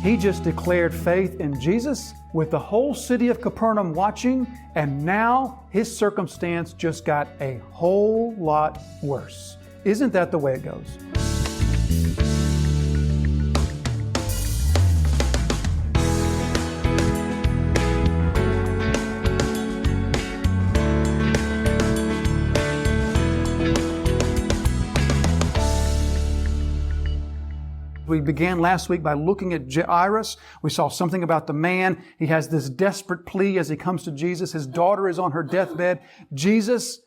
He just declared faith in Jesus with the whole city of Capernaum watching, and now his circumstance just got a whole lot worse. Isn't that the way it goes? We began last week by looking at Jairus. We saw something about the man. He has this desperate plea as he comes to Jesus. His daughter is on her deathbed. Jesus,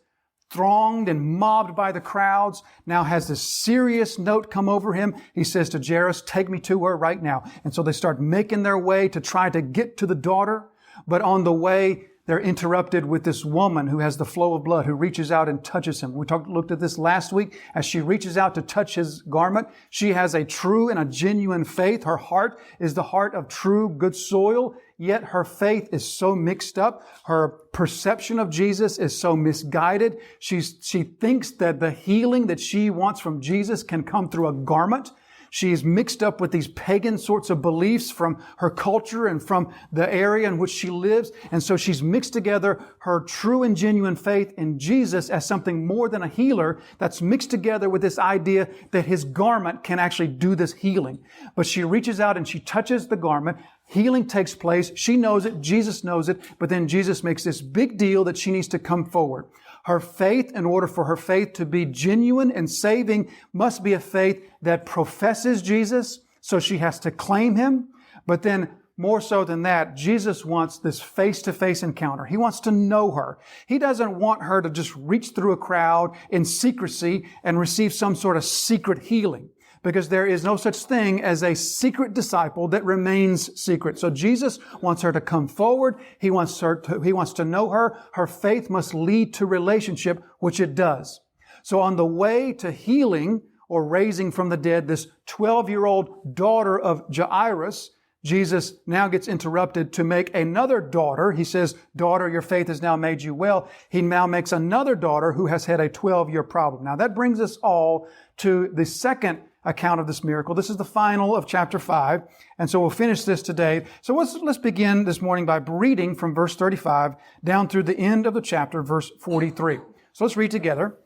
thronged and mobbed by the crowds, now has this serious note come over him. He says to Jairus, "Take me to her right now." And so they start making their way to try to get to the daughter. But on the way, they're interrupted with this woman who has the flow of blood, who reaches out and touches him. We looked at this last week. As she reaches out to touch his garment, she has a true and a genuine faith. Her heart is the heart of true, good soil, yet her faith is so mixed up. Her perception of Jesus is so misguided. She thinks that the healing that she wants from Jesus can come through a garment. She's mixed up with these pagan sorts of beliefs from her culture and from the area in which she lives. And so she's mixed together her true and genuine faith in Jesus as something more than a healer that's mixed together with this idea that his garment can actually do this healing. But she reaches out and she touches the garment. Healing takes place. She knows it. Jesus knows it. But then Jesus makes this big deal that she needs to come forward. Her faith, in order for her faith to be genuine and saving, must be a faith that professes Jesus, so she has to claim him. But then, more so than that, Jesus wants this face-to-face encounter. He wants to know her. He doesn't want her to just reach through a crowd in secrecy and receive some sort of secret healing, because there is no such thing as a secret disciple that remains secret. So Jesus wants her to come forward. He wants to know her. Her faith must lead to relationship, which it does. So on the way to healing or raising from the dead this 12-year-old daughter of Jairus, Jesus now gets interrupted to make another daughter. He says, "Daughter, your faith has now made you well." He now makes another daughter who has had a 12-year problem. Now that brings us all to the second account of this miracle. This is the final of chapter 5. And so we'll finish this today. So let's begin this morning by reading from verse 35 down through the end of the chapter, verse 43. So let's read together.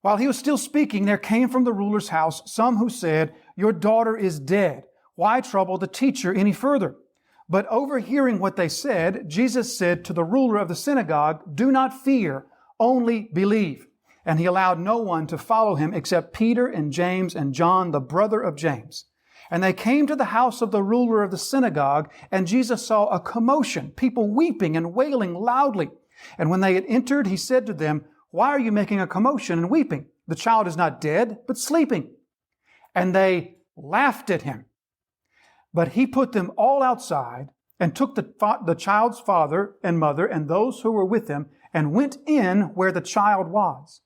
"While he was still speaking, there came from the ruler's house some who said, 'Your daughter is dead. Why trouble the teacher any further?' But overhearing what they said, Jesus said to the ruler of the synagogue, 'Do not fear, only believe.' And he allowed no one to follow him except Peter and James and John, the brother of James. And they came to the house of the ruler of the synagogue, and Jesus saw a commotion, people weeping and wailing loudly. And when they had entered, he said to them, 'Why are you making a commotion and weeping? The child is not dead, but sleeping.' And they laughed at him. But he put them all outside and took the child's father and mother and those who were with him and went in where the child was.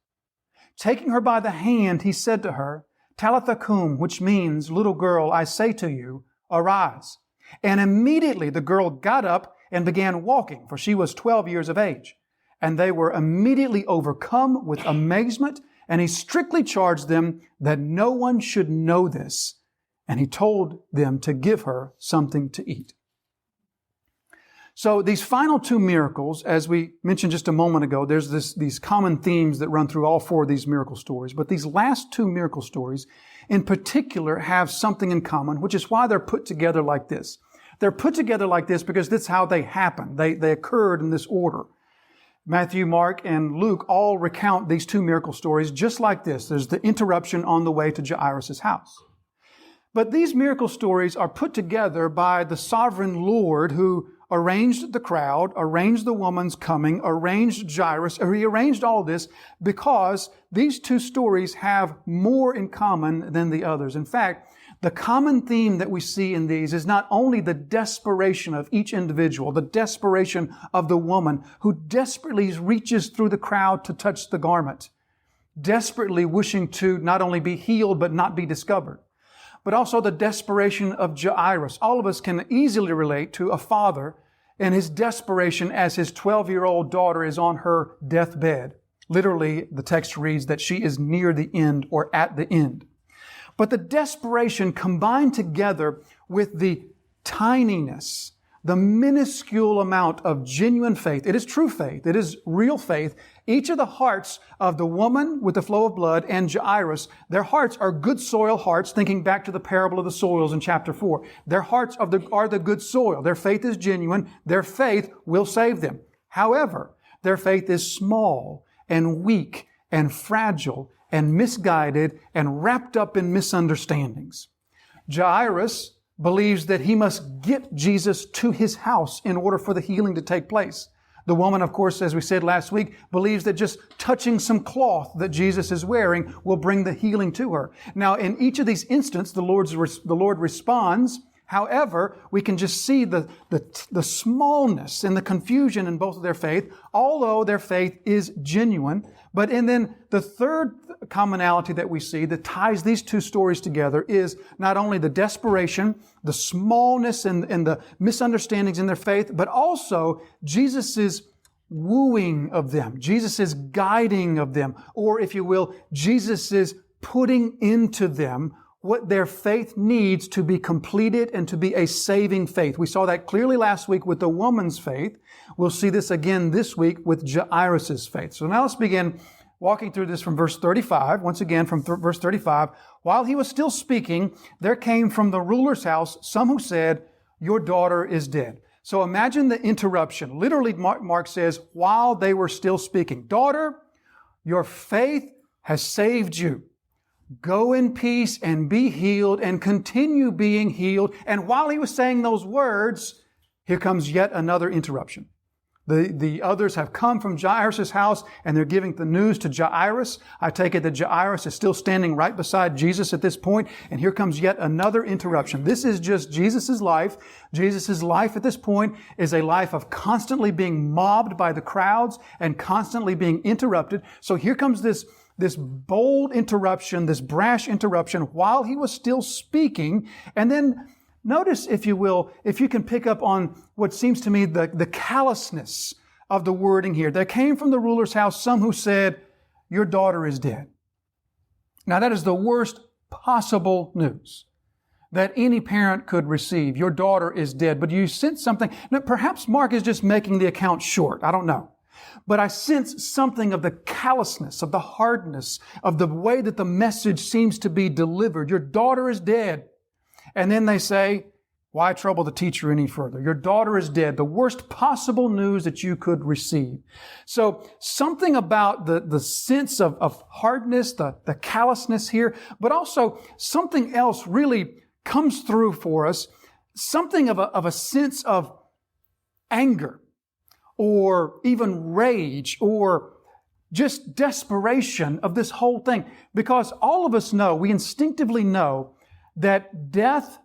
Taking her by the hand, he said to her, 'Talitha cum,' which means, 'Little girl, I say to you, arise.' And immediately the girl got up and began walking, for she was 12 years of age. And they were immediately overcome with amazement, and he strictly charged them that no one should know this. And he told them to give her something to eat." So these final two miracles, as we mentioned just a moment ago, there's these common themes that run through all four of these miracle stories. But these last two miracle stories in particular have something in common, which is why they're put together like this. They're put together like this because that's how they happened. They occurred in this order. Matthew, Mark, and Luke all recount these two miracle stories just like this. There's the interruption on the way to Jairus' house. But these miracle stories are put together by the sovereign Lord who arranged the crowd, arranged the woman's coming, arranged Jairus, or he arranged all this because these two stories have more in common than the others. In fact, the common theme that we see in these is not only the desperation of each individual, the desperation of the woman who desperately reaches through the crowd to touch the garment, desperately wishing to not only be healed but not be discovered, but also the desperation of Jairus. All of us can easily relate to a father and his desperation as his 12-year-old daughter is on her deathbed. Literally, the text reads that she is near the end or at the end. But the desperation combined together with the tininess, the minuscule amount of genuine faith. It is true faith. It is real faith. Each of the hearts of the woman with the flow of blood and Jairus, their hearts are good soil hearts, thinking back to the parable of the soils in chapter 4. Their hearts are the good soil. Their faith is genuine. Their faith will save them. However, their faith is small and weak and fragile and misguided and wrapped up in misunderstandings. Jairus believes that he must get Jesus to his house in order for the healing to take place. The woman, of course, as we said last week, believes that just touching some cloth that Jesus is wearing will bring the healing to her. Now, in each of these instances, the Lord responds. However, we can just see the smallness and the confusion in both of their faith, although their faith is genuine. But and then the third commonality that we see that ties these two stories together is not only the desperation, the smallness and the misunderstandings in their faith, but also Jesus' wooing of them, Jesus' guiding of them, or if you will, Jesus' putting into them what their faith needs to be completed and to be a saving faith. We saw that clearly last week with the woman's faith. We'll see this again this week with Jairus' faith. So now let's begin walking through this from verse 35. Once again, from verse 35. While he was still speaking, there came from the ruler's house some who said, "Your daughter is dead." So imagine the interruption. Literally, Mark says, while they were still speaking, "Daughter, your faith has saved you. Go in peace and be healed and continue being healed." And while he was saying those words, here comes yet another interruption. The others have come from Jairus' house and they're giving the news to Jairus. I take it that Jairus is still standing right beside Jesus at this point, and here comes yet another interruption. This is just Jesus' life. Jesus' life at this point is a life of constantly being mobbed by the crowds and constantly being interrupted. So here comes this bold interruption, this brash interruption while he was still speaking. And then notice, if you will, if you can pick up on what seems to me the callousness of the wording here. There came from the ruler's house some who said, "Your daughter is dead." Now that is the worst possible news that any parent could receive. Your daughter is dead. But you sense something. Now, perhaps Mark is just making the account short. I don't know. But I sense something of the callousness, of the hardness, of the way that the message seems to be delivered. Your daughter is dead. And then they say, why trouble the teacher any further? Your daughter is dead. The worst possible news that you could receive. So something about the sense of hardness, the callousness here, but also something else really comes through for us. Something of a sense of anger, or even rage, or just desperation of this whole thing. Because all of us know, we instinctively know, that death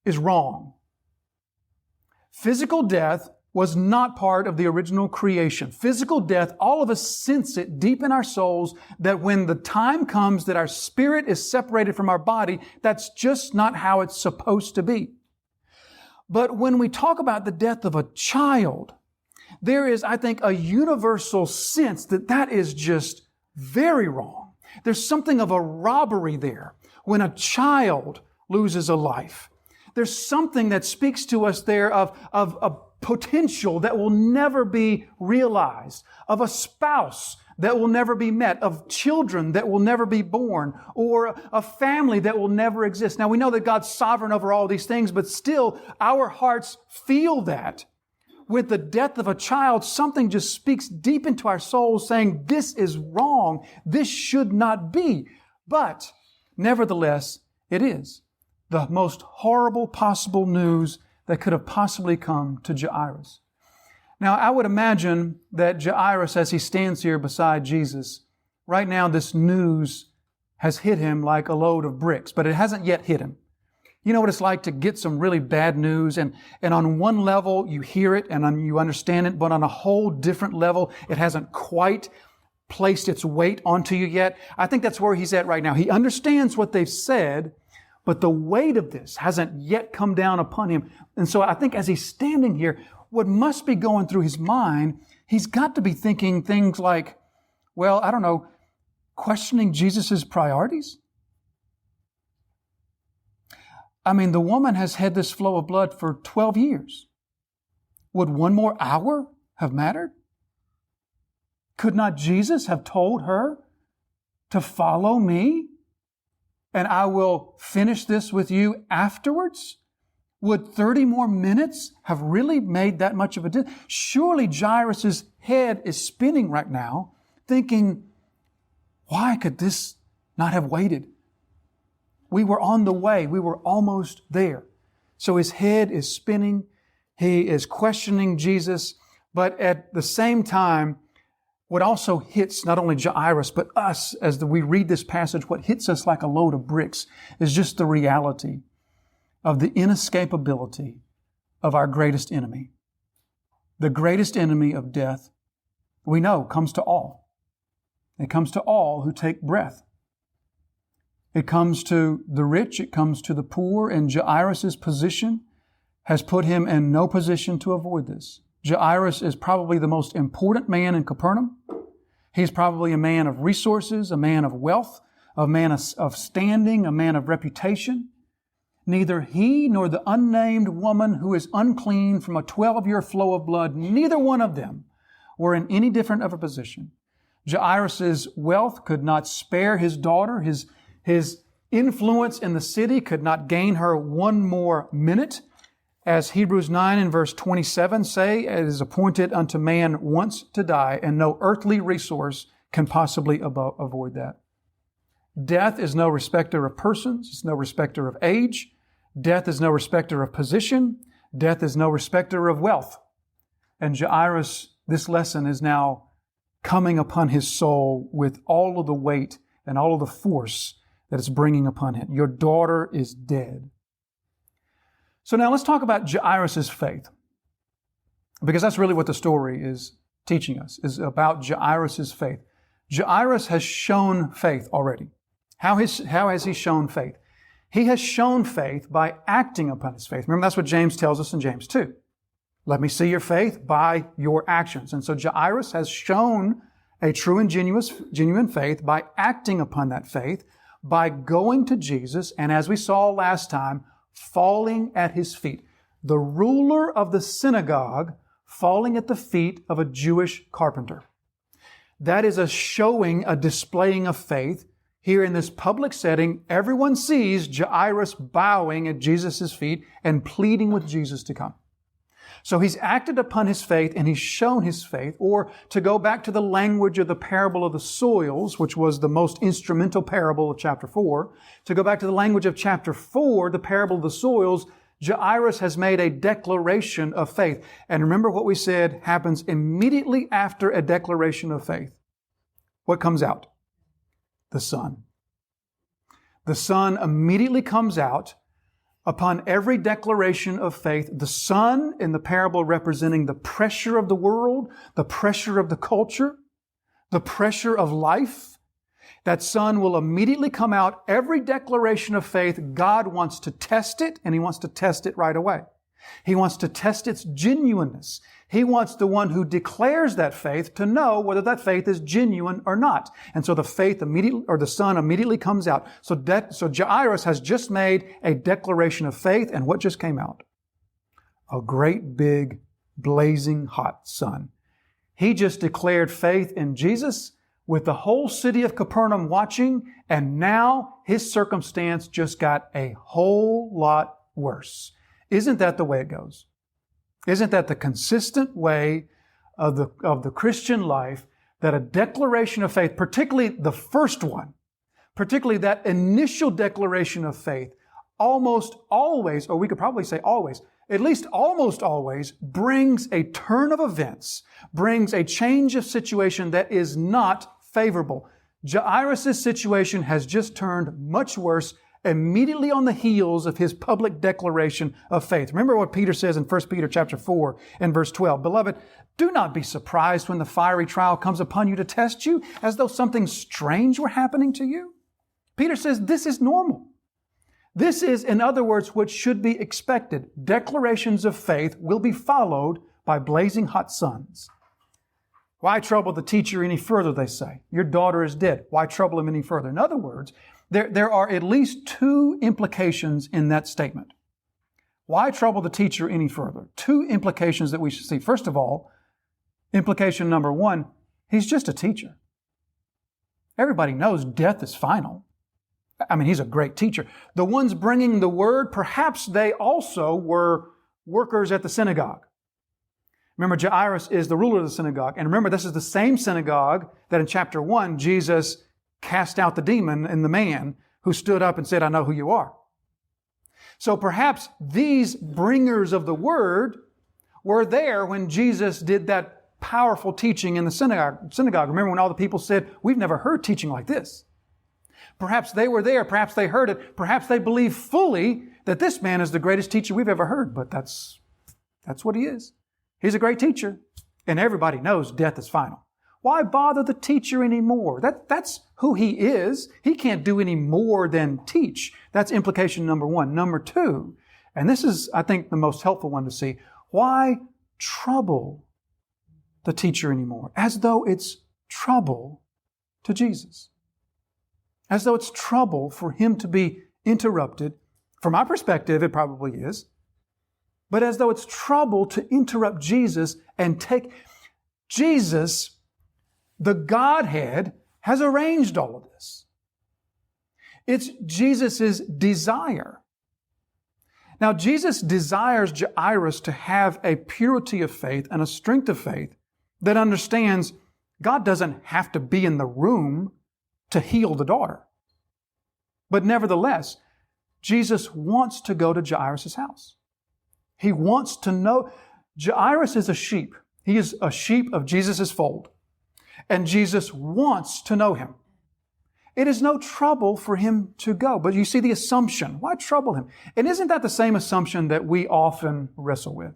is wrong. Physical death was not part of the original creation. Physical death, all of us sense it deep in our souls that when the time comes that our spirit is separated from our body, that's just not how it's supposed to be. But when we talk about the death of a child, there is, I think, a universal sense that that is just very wrong. There's something of a robbery there when a child loses a life. There's something that speaks to us there of a potential that will never be realized, of a spouse that will never be met, of children that will never be born, or a family that will never exist. Now, we know that God's sovereign over all these things, but still, our hearts feel that. With the death of a child, something just speaks deep into our souls saying, this is wrong. This should not be. But nevertheless, it is the most horrible possible news that could have possibly come to Jairus. Now, I would imagine that Jairus, as he stands here beside Jesus, right now this news has hit him like a load of bricks, but it hasn't yet hit him. You know what it's like to get some really bad news, and on one level you hear it and you understand it, but on a whole different level it hasn't quite placed its weight onto you yet. I think that's where he's at right now. He understands what they've said, but the weight of this hasn't yet come down upon him. And so I think as he's standing here, what must be going through his mind, he's got to be thinking things like, well, I don't know, questioning Jesus' priorities? I mean, the woman has had this flow of blood for 12 years. Would one more hour have mattered? Could not Jesus have told her to follow me and I will finish this with you afterwards? Would 30 more minutes have really made that much of a difference? Surely Jairus' head is spinning right now, thinking, why could this not have waited? We were on the way. We were almost there. So his head is spinning. He is questioning Jesus. But at the same time, what also hits not only Jairus, but us as we read this passage, what hits us like a load of bricks is just the reality of the inescapability of our greatest enemy. The greatest enemy of death, we know, comes to all. It comes to all who take breath. It comes to the rich, it comes to the poor, and Jairus' position has put him in no position to avoid this. Jairus is probably the most important man in Capernaum. He's probably a man of resources, a man of wealth, a man of standing, a man of reputation. Neither he nor the unnamed woman who is unclean from a 12-year flow of blood, neither one of them were in any different of a position. Jairus' wealth could not spare his daughter. His influence in the city could not gain her one more minute. As Hebrews 9 and verse 27 say, it is appointed unto man once to die, and no earthly resource can possibly avoid that. Death is no respecter of persons. It's no respecter of age. Death is no respecter of position. Death is no respecter of wealth. And Jairus, this lesson is now coming upon his soul with all of the weight and all of the force that it's bringing upon him. Your daughter is dead. So now let's talk about Jairus' faith, because that's really what the story is teaching us, is about Jairus' faith. Jairus has shown faith already. How has he shown faith? He has shown faith by acting upon his faith. Remember, that's what James tells us in James 2. Let me see your faith by your actions. And so Jairus has shown a true and genuine faith by acting upon that faith, by going to Jesus, and as we saw last time, falling at his feet. The ruler of the synagogue falling at the feet of a Jewish carpenter. That is a showing, a displaying of faith. Here in this public setting, everyone sees Jairus bowing at Jesus' feet and pleading with Jesus to come. So he's acted upon his faith and he's shown his faith. Or to go back to the language of the parable of the soils, which was the most instrumental parable of chapter 4, to go back to the language of chapter 4, the parable of the soils, Jairus has made a declaration of faith. And remember what we said happens immediately after a declaration of faith. What comes out? The sun. The sun immediately comes out upon every declaration of faith. The sun in the parable representing the pressure of the world, the pressure of the culture, the pressure of life. That sun will immediately come out. Every declaration of faith, God wants to test it, and He wants to test it right away. He wants to test its genuineness. He wants the one who declares that faith to know whether that faith is genuine or not. And so the faith immediately, or the sun immediately comes out. So Jairus has just made a declaration of faith, and what just came out? A great big blazing hot sun. He just declared faith in Jesus with the whole city of Capernaum watching, and now his circumstance just got a whole lot worse. Isn't that the way it goes? Isn't that the consistent way of the Christian life, that a declaration of faith, particularly the first one, particularly that initial declaration of faith, almost always, or we could probably say always, at least almost always, brings a turn of events, brings a change of situation that is not favorable. Jairus' situation has just turned much worse immediately on the heels of his public declaration of faith. Remember what Peter says in 1 Peter chapter 4 and verse 12. Beloved, do not be surprised when the fiery trial comes upon you to test you, as though something strange were happening to you. Peter says this is normal. This is, in other words, what should be expected. Declarations of faith will be followed by blazing hot suns. Why trouble the teacher any further, they say? Your daughter is dead. Why trouble him any further? In other words, There are at least two implications in that statement. Why trouble the teacher any further? Two implications that we should see. First of all, implication number one, he's just a teacher. Everybody knows death is final. I mean, he's a great teacher. The ones bringing the word, perhaps they also were workers at the synagogue. Remember, Jairus is the ruler of the synagogue. And remember, this is the same synagogue that in chapter 1, Jesus cast out the demon in the man who stood up and said, I know who you are. So perhaps these bringers of the word were there when Jesus did that powerful teaching in the synagogue. Remember when all the people said, we've never heard teaching like this. Perhaps they were there. Perhaps they heard it. Perhaps they believe fully that this man is the greatest teacher we've ever heard. But that's what he is. He's a great teacher. And everybody knows death is final. Why bother the teacher anymore? That's who he is. He can't do any more than teach. That's implication number one. Number two, and this is, I think, the most helpful one to see. Why trouble the teacher anymore? As though it's trouble to Jesus. As though it's trouble for him to be interrupted. From my perspective, it probably is. But as though it's trouble to interrupt Jesus and take Jesus. The Godhead has arranged all of this. It's Jesus' desire. Now, Jesus desires Jairus to have a purity of faith and a strength of faith that understands God doesn't have to be in the room to heal the daughter. But nevertheless, Jesus wants to go to Jairus' house. He wants to know. Jairus is a sheep. He is a sheep of Jesus' fold. And Jesus wants to know him. It is no trouble for him to go. But you see the assumption. Why trouble him? And isn't that the same assumption that we often wrestle with?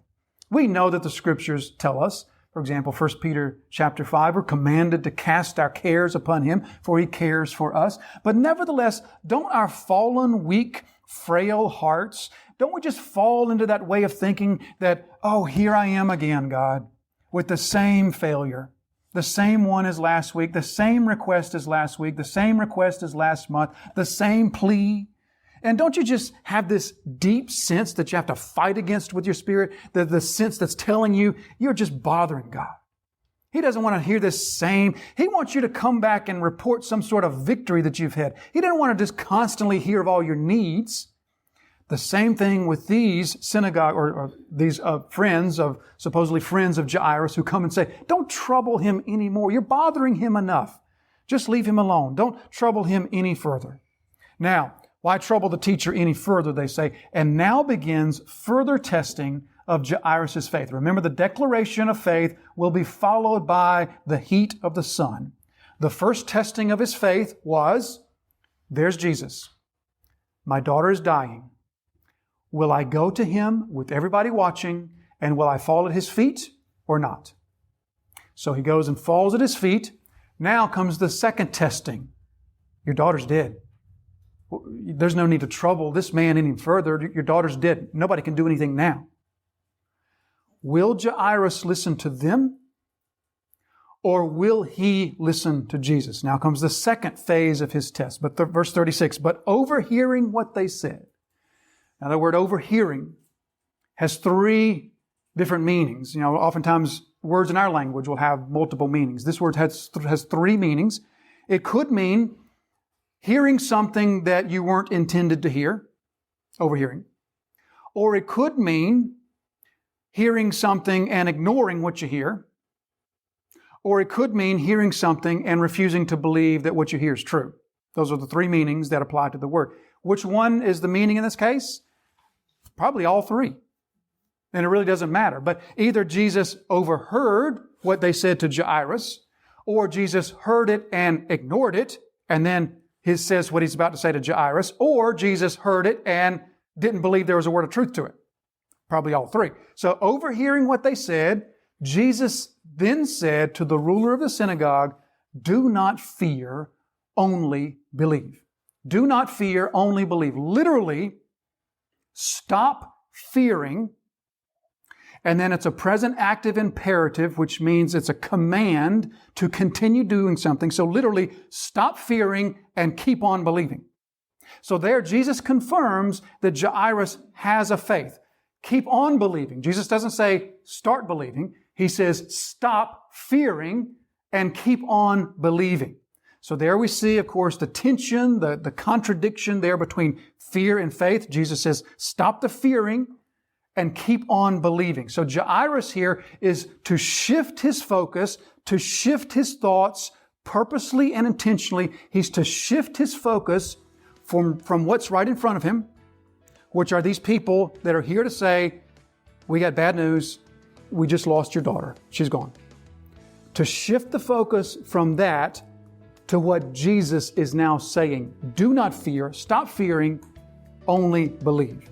We know that the Scriptures tell us, for example, 1 Peter chapter 5, we're commanded to cast our cares upon him, for he cares for us. But nevertheless, don't our fallen, weak, frail hearts, don't we just fall into that way of thinking that, oh, here I am again, God, with the same failure. The same one as last week, the same request as last week, the same request as last month, the same plea. And don't you just have this deep sense that you have to fight against with your spirit? The sense that's telling you you're just bothering God. He doesn't want to hear this same. He wants you to come back and report some sort of victory that you've had. He doesn't want to just constantly hear of all your needs. The same thing with these synagogue or these supposedly friends of Jairus who come and say, don't trouble him anymore. You're bothering him enough. Just leave him alone. Don't trouble him any further. Now, why trouble the teacher any further, they say. And now begins further testing of Jairus' faith. Remember, the declaration of faith will be followed by the heat of the sun. The first testing of his faith was, there's Jesus. My daughter is dying. Will I go to him with everybody watching, and will I fall at his feet or not? So he goes and falls at his feet. Now comes the second testing. Your daughter's dead. There's no need to trouble this man any further. Your daughter's dead. Nobody can do anything now. Will Jairus listen to them? Or will he listen to Jesus? Now comes the second phase of his test. But verse 36, but overhearing what they said. Now, the word overhearing has three different meanings. You know, oftentimes words in our language will have multiple meanings. This word has three meanings. It could mean hearing something that you weren't intended to hear, overhearing. Or it could mean hearing something and ignoring what you hear. Or it could mean hearing something and refusing to believe that what you hear is true. Those are the three meanings that apply to the word. Which one is the meaning in this case? Probably all three. And it really doesn't matter. But either Jesus overheard what they said to Jairus, or Jesus heard it and ignored it, and then he says what he's about to say to Jairus, or Jesus heard it and didn't believe there was a word of truth to it. Probably all three. So overhearing what they said, Jesus then said to the ruler of the synagogue, do not fear, only believe. Do not fear, only believe. Literally, stop fearing. And then it's a present active imperative, which means it's a command to continue doing something. So literally, stop fearing and keep on believing. So there, Jesus confirms that Jairus has a faith. Keep on believing. Jesus doesn't say, start believing. He says, stop fearing and keep on believing. So there we see, of course, the tension, the contradiction there between fear and faith. Jesus says, stop the fearing and keep on believing. So Jairus here is to shift his focus, to shift his thoughts purposely and intentionally. He's to shift his focus from what's right in front of him, which are these people that are here to say, we got bad news. We just lost your daughter. She's gone. To shift the focus from that to what Jesus is now saying. Do not fear. Stop fearing. Only believe.